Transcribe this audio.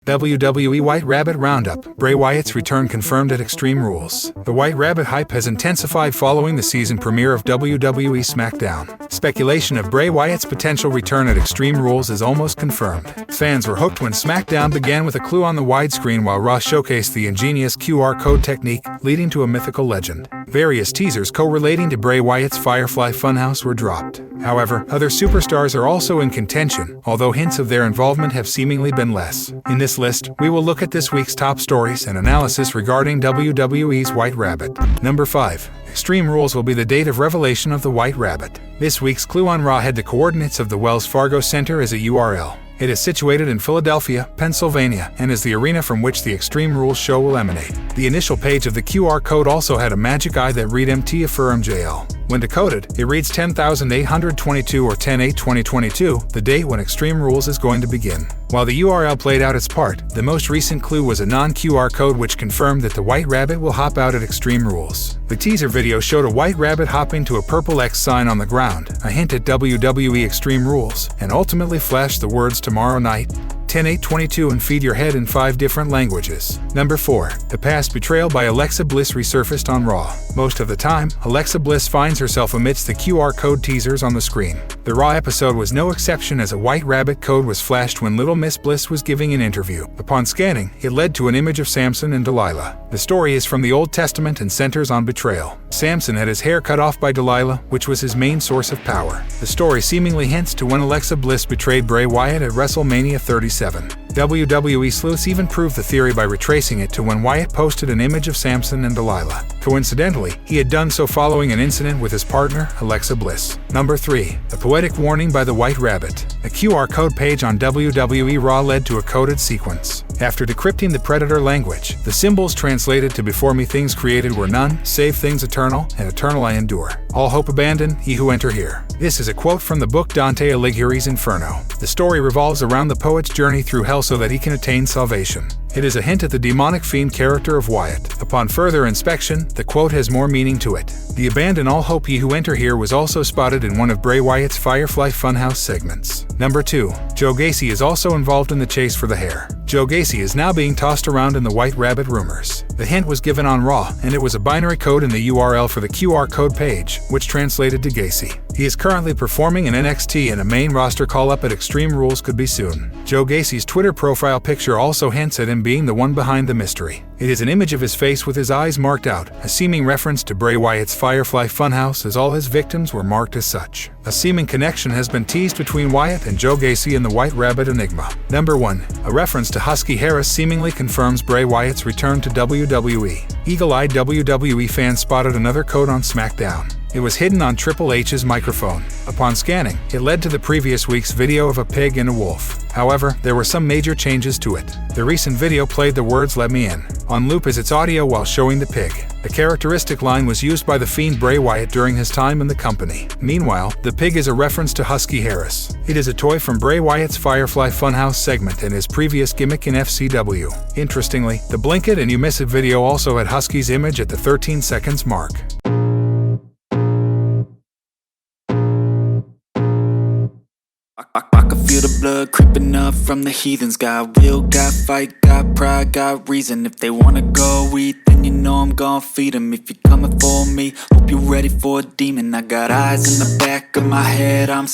WWE White Rabbit Roundup. Bray Wyatt's return confirmed at Extreme Rules. The White Rabbit hype has intensified following the season premiere of WWE SmackDown. Speculation of Bray Wyatt's potential return at Extreme Rules is almost confirmed. Fans were hooked when SmackDown began with a clue on the widescreen while Raw showcased the ingenious QR code technique, leading to a mythical legend. Various teasers correlating to Bray Wyatt's Firefly Funhouse were dropped. However, other superstars are also in contention, although hints of their involvement have seemingly been less. In this list, we will look at this week's top stories and analysis regarding WWE's White Rabbit. Number 5. Extreme Rules will be the date of revelation of the White Rabbit. This week's clue on Raw had the coordinates of the Wells Fargo Center as a URL. It is situated in Philadelphia, Pennsylvania, and is the arena from which the Extreme Rules show will emanate. The initial page of the QR code also had a magic eye that read MT affirm JL. When decoded, it reads 10,822 or 10/8/2022, the date when Extreme Rules is going to begin. While the URL played out its part, the most recent clue was a non-QR code which confirmed that the White Rabbit will hop out at Extreme Rules. The teaser video showed a white rabbit hopping to a purple X sign on the ground, a hint at WWE Extreme Rules, and ultimately flashed the words "Tomorrow Night, 10/8/22 and feed your head in 5 different languages." Number 4. The past betrayal by Alexa Bliss resurfaced on Raw. Most of the time, Alexa Bliss finds herself amidst the QR code teasers on the screen. The Raw episode was no exception as a White Rabbit code was flashed when Little Miss Bliss was giving an interview. Upon scanning, it led to an image of Samson and Delilah. The story is from the Old Testament and centers on betrayal. Samson had his hair cut off by Delilah, which was his main source of power. The story seemingly hints to when Alexa Bliss betrayed Bray Wyatt at WrestleMania 37. WWE sleuths even proved the theory by retracing it to when Wyatt posted an image of Samson and Delilah. Coincidentally, he had done so following an incident with his partner, Alexa Bliss. Number 3. A poetic warning by the White Rabbit. A QR code page on WWE Raw led to a coded sequence. After decrypting the Predator language, the symbols translated to "Before me things created were none, save things eternal, and eternal I endure. All hope abandon, ye who enter here." This is a quote from the book Dante Alighieri's Inferno. The story revolves around the poet's journey through hell so that he can attain salvation. It is a hint at the demonic Fiend character of Wyatt. Upon further inspection, the quote has more meaning to it. The "Abandon all hope ye who enter here" was also spotted in one of Bray Wyatt's Firefly Funhouse segments. Number 2. Joe Gacy is also involved in the chase for the hair. Joe Gacy is now being tossed around in the White Rabbit rumors. The hint was given on Raw, and it was a binary code in the URL for the QR code page, which translated to Gacy. He is currently performing in NXT, and a main roster call-up at Extreme Rules could be soon. Joe Gacy's Twitter profile picture also hints at him being the one behind the mystery. It is an image of his face with his eyes marked out, a seeming reference to Bray Wyatt's Firefly Funhouse as all his victims were marked as such. A seeming connection has been teased between Wyatt and Joe Gacy in the White Rabbit enigma. Number 1. A reference to Husky Harris seemingly confirms Bray Wyatt's return to WWE. Eagle-eyed WWE fans spotted another code on SmackDown. It was hidden on Triple H's microphone. Upon scanning, it led to the previous week's video of a pig and a wolf. However, there were some major changes to it. The recent video played the words "Let me in" on loop as its audio while showing the pig. A characteristic line was used by the Fiend Bray Wyatt during his time in the company. Meanwhile, the pig is a reference to Husky Harris. It is a toy from Bray Wyatt's Firefly Funhouse segment and his previous gimmick in FCW. Interestingly, the Blink It and You Miss It video also had Husky's image at the 13 seconds mark. I can feel the blood creeping up from the heathens. Got will, got fight, got pride, got reason. If they wanna go eat, then you know I'm gon' feed them. If you're coming for me, hope you're ready for a demon. I got eyes in the back of my head, I'm